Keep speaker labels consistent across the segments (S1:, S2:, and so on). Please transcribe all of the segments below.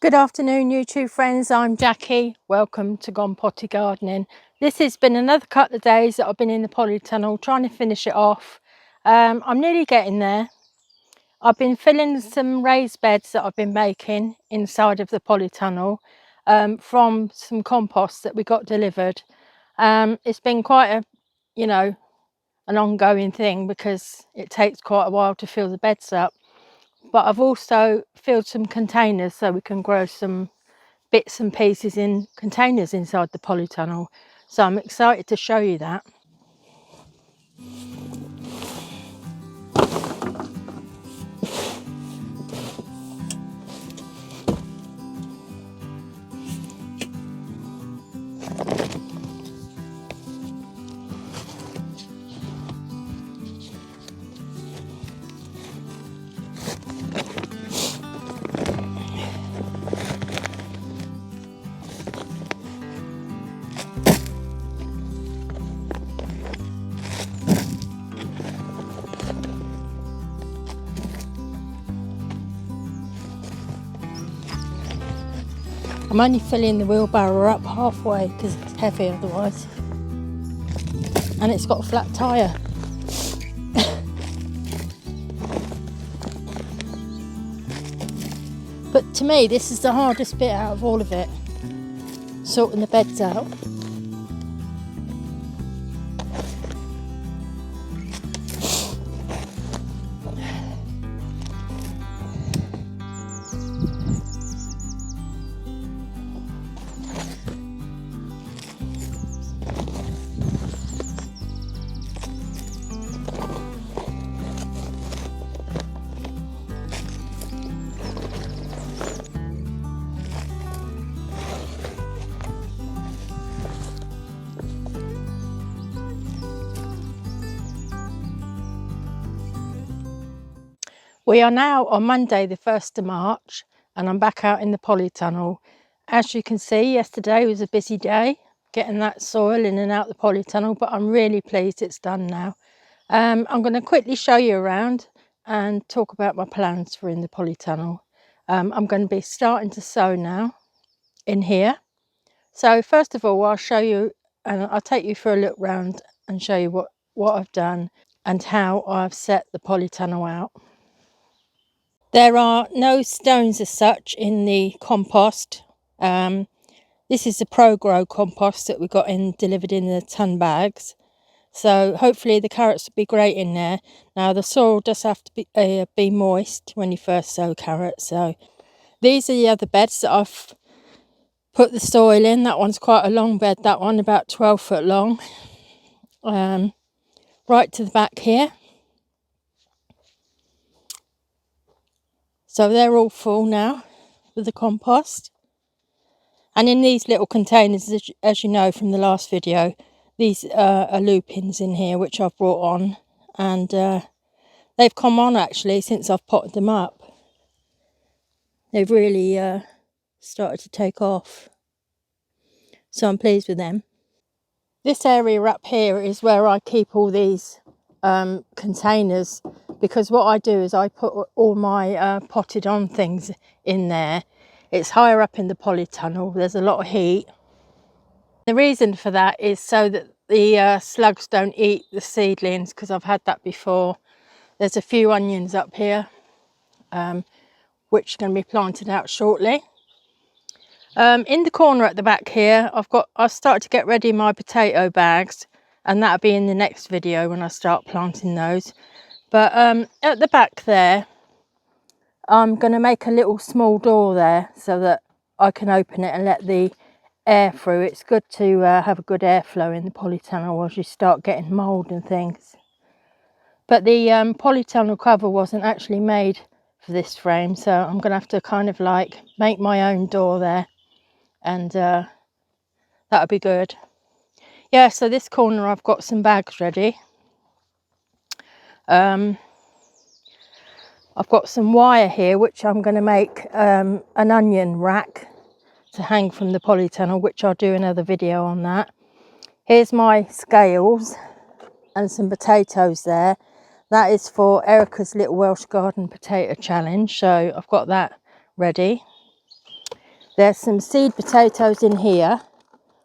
S1: Good afternoon, YouTube friends. I'm Jackie. Welcome to Gone Potty Gardening. This has been another couple of days that I've been in the polytunnel trying to finish it off. I'm nearly getting there. I've been filling some raised beds that I've been making inside of the polytunnel from some compost that we got delivered. It's been quite an ongoing thing because it takes quite a while to fill the beds up. But I've also filled some containers so we can grow some bits and pieces in containers inside the polytunnel, so I'm excited to show you that. I'm only filling the wheelbarrow up halfway because it's heavy otherwise, and it's got a flat tyre. But to me this is the hardest bit out of all of it, sorting the beds out. We are now on Monday the 1st of March and I'm back out in the polytunnel. As you can see, yesterday was a busy day getting that soil in and out the polytunnel, but I'm really pleased it's done now. I'm going to quickly show you around and talk about my plans for in the polytunnel. I'm going to be starting to sow now in here. So first of all, I'll show you and I'll take you for a look round and show you what I've done and how I've set the polytunnel out. There are no stones as such in the compost. This is the ProGrow compost that we got delivered in the ton bags. So hopefully the carrots will be great in there. Now the soil does have to be moist when you first sow carrots. So these are the other beds that I've put the soil in. That one's quite a long bed, that one about 12 foot long. Right to the back here. So they're all full now with the compost. And in these little containers, as you know from the last video, these are lupins in here which I've brought on, and they've come on actually since I've potted them up. They've really started to take off, so I'm pleased with them. This area up here is where I keep all these containers, because what I do is I put all my potted on things in there. It's higher up in the polytunnel, there's a lot of heat. The reason for that is so that the slugs don't eat the seedlings, because I've had that before. There's a few onions up here which are going to be planted out shortly. In the corner at the back here, I've started to get ready my potato bags, and that'll be in the next video when I start planting those. But at the back there, I'm going to make a little small door there so that I can open it and let the air through. It's good to have a good airflow in the polytunnel as you start getting mould and things. But the polytunnel cover wasn't actually made for this frame, so I'm going to have to kind of like make my own door there, and that'll be good. Yeah, so this corner I've got some bags ready. I've got some wire here which I'm going to make an onion rack to hang from the polytunnel, which I'll do another video on that. Here's my scales and some potatoes there. That is for Erica's Little Welsh Garden Potato Challenge, so I've got that ready. There's some seed potatoes in here,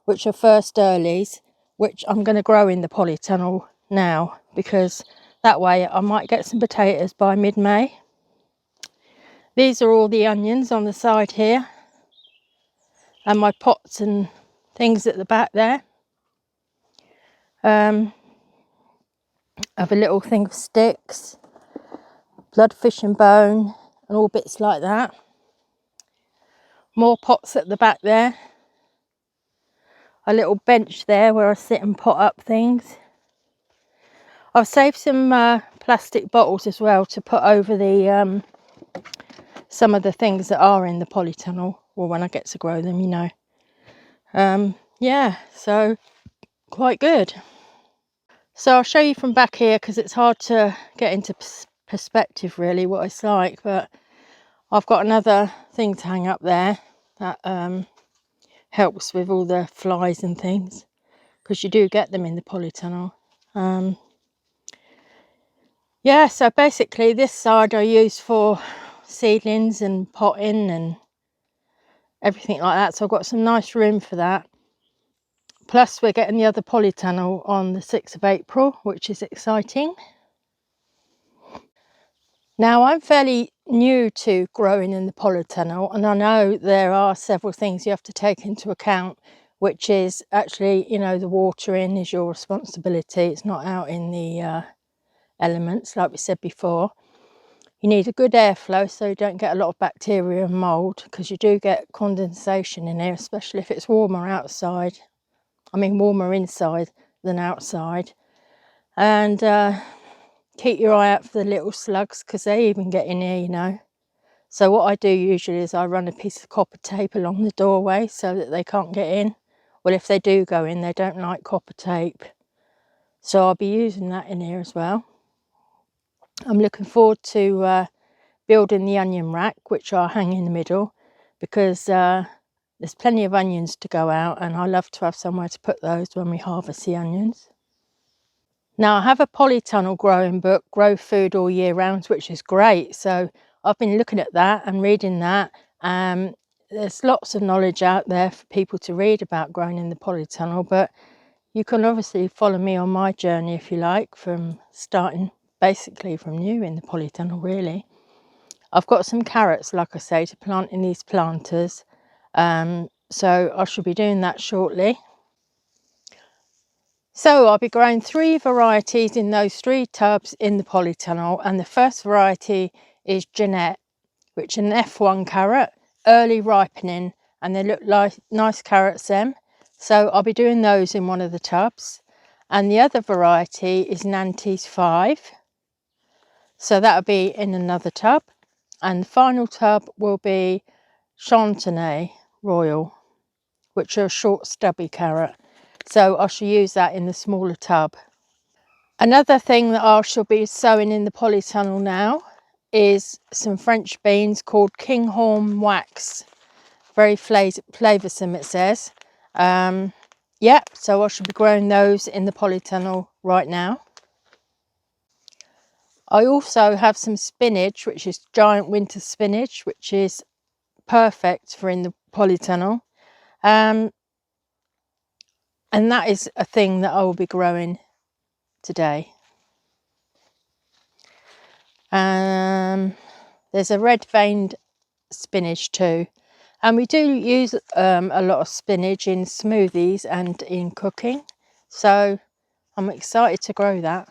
S1: which are first earlies, which I'm going to grow in the polytunnel now, because that way I might get some potatoes by mid-May. These are all the onions on the side here, and my pots and things at the back there. I have a little thing of sticks, blood, fish and bone, and all bits like that. More pots at the back there. A little bench there where I sit and pot up things. I've saved some plastic bottles as well to put over the some of the things that are in the polytunnel, or when I get to grow them, you know. Yeah, so quite good. So I'll show you from back here, because it's hard to get into perspective really what it's like, but I've got another thing to hang up there that helps with all the flies and things, because you do get them in the polytunnel. Yeah, so basically this side I use for seedlings and potting and everything like that, so I've got some nice room for that. Plus we're getting the other polytunnel on the 6th of April, which is exciting. Now I'm fairly new to growing in the polytunnel, and I know there are several things you have to take into account, which is actually, you know, the watering is your responsibility. It's not out in the elements like we said before. You need a good airflow so you don't get a lot of bacteria and mould, because you do get condensation in here, especially if it's warmer outside. I mean warmer inside than outside. And keep your eye out for the little slugs, because they even get in here, you know. So what I do usually is I run a piece of copper tape along the doorway so that they can't get in. Well, if they do go in, they don't like copper tape. So I'll be using that in here as well. I'm looking forward to building the onion rack, which I'll hang in the middle, because there's plenty of onions to go out, and I love to have somewhere to put those when we harvest the onions. Now I have a polytunnel growing book, Grow Food All Year Round, which is great. So I've been looking at that and reading that. There's lots of knowledge out there for people to read about growing in the polytunnel, but you can obviously follow me on my journey if you like, from starting basically from new in the polytunnel really. I've got some carrots, like I say, to plant in these planters, so I shall be doing that shortly. So I'll be growing 3 varieties in those 3 tubs in the polytunnel, and the first variety is Jeanette, which is an F1 carrot, early ripening, and they look like nice carrots them. So I'll be doing those in one of the tubs. And the other variety is Nantes 5, so that'll be in another tub. And the final tub will be Chantenay Royal, which are a short stubby carrot. So I shall use that in the smaller tub. Another thing that I shall be sowing in the polytunnel now is some French beans called Kinghorn Wax. Very flavoursome, it says. Yeah, so I shall be growing those in the polytunnel right now. I also have some spinach, which is giant winter spinach, which is perfect for in the polytunnel. And that is a thing that I will be growing today. There's a red veined spinach too, and we do use a lot of spinach in smoothies and in cooking, so I'm excited to grow that.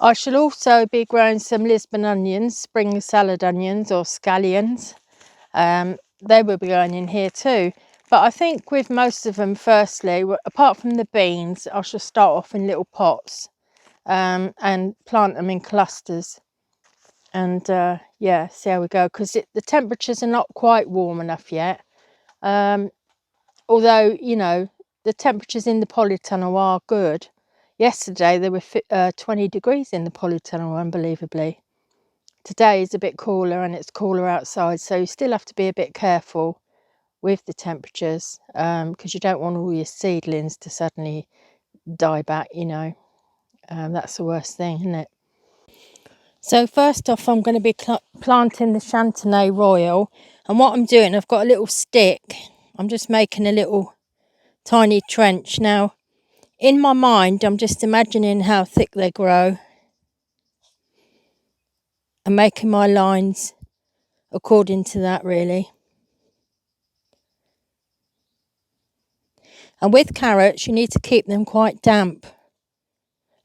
S1: I shall also be growing some Lisbon onions, spring salad onions or scallions. They will be going in here too. But I think with most of them, firstly, apart from the beans, I shall start off in little pots and plant them in clusters. And yeah, see how we go, because the temperatures are not quite warm enough yet. Although, you know, the temperatures in the polytunnel are good. Yesterday there were 20 degrees in the polytunnel, unbelievably. Today is a bit cooler, and it's cooler outside, so you still have to be a bit careful with the temperatures, because you don't want all your seedlings to suddenly die back, you know. That's the worst thing, isn't it? So first off, I'm going to be planting the Chantenay Royal, and what I'm doing, I've got a little stick. I'm just making a little tiny trench. Now, in my mind, I'm just imagining how thick they grow and making my lines according to that, really. And with carrots, you need to keep them quite damp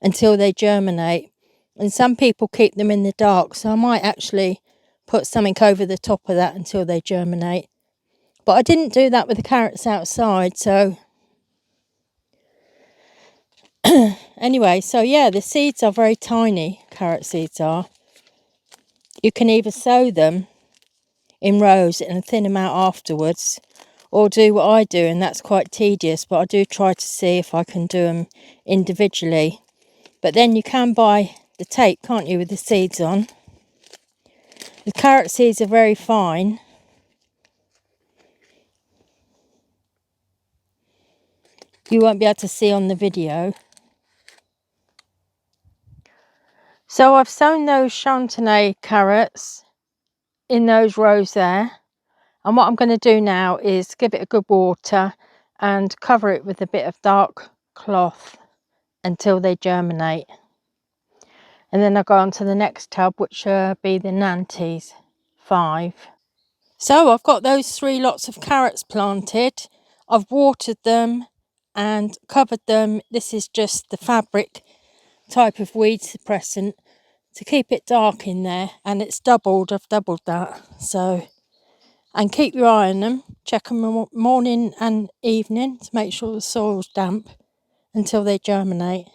S1: until they germinate. And some people keep them in the dark, so I might actually put something over the top of that until they germinate. But I didn't do that with the carrots outside, so anyway, so yeah, the seeds are very tiny, carrot seeds are. You can either sow them in rows and thin them out afterwards, or do what I do, and that's quite tedious, but I do try to see if I can do them individually. But then you can buy the tape, can't you, with the seeds on. The carrot seeds are very fine. You won't be able to see on the video. So I've sown those Chantenay carrots in those rows there. And what I'm going to do now is give it a good water and cover it with a bit of dark cloth until they germinate. And then I'll go on to the next tub, which will be the Nantes 5. So I've got those 3 lots of carrots planted. I've watered them and covered them. This is just the fabric type of weed suppressant to keep it dark in there, and it's doubled. I've doubled that. So, and keep your eye on them, check them morning and evening to make sure the soil's damp until they germinate.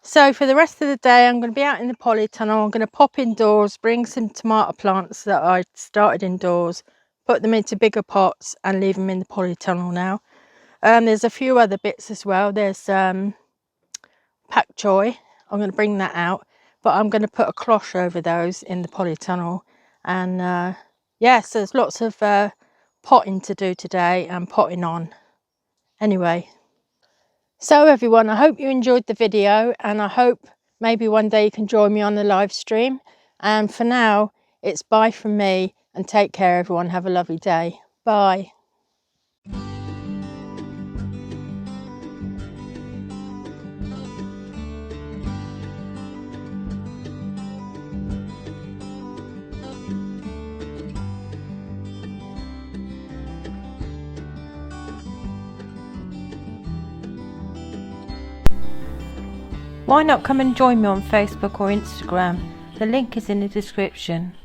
S1: So for the rest of the day, I'm going to be out in the polytunnel. I'm going to pop indoors, bring some tomato plants that I started indoors, put them into bigger pots and leave them in the polytunnel now. There's a few other bits as well. There's pak choy. I'm going to bring that out, but I'm going to put a cloche over those in the polytunnel. And yes, there's lots of potting to do today and potting on. Anyway. So everyone, I hope you enjoyed the video, and I hope maybe one day you can join me on the live stream. And for now, it's bye from me, and take care everyone. Have a lovely day. Bye. Why not come and join me on Facebook or Instagram? The link is in the description.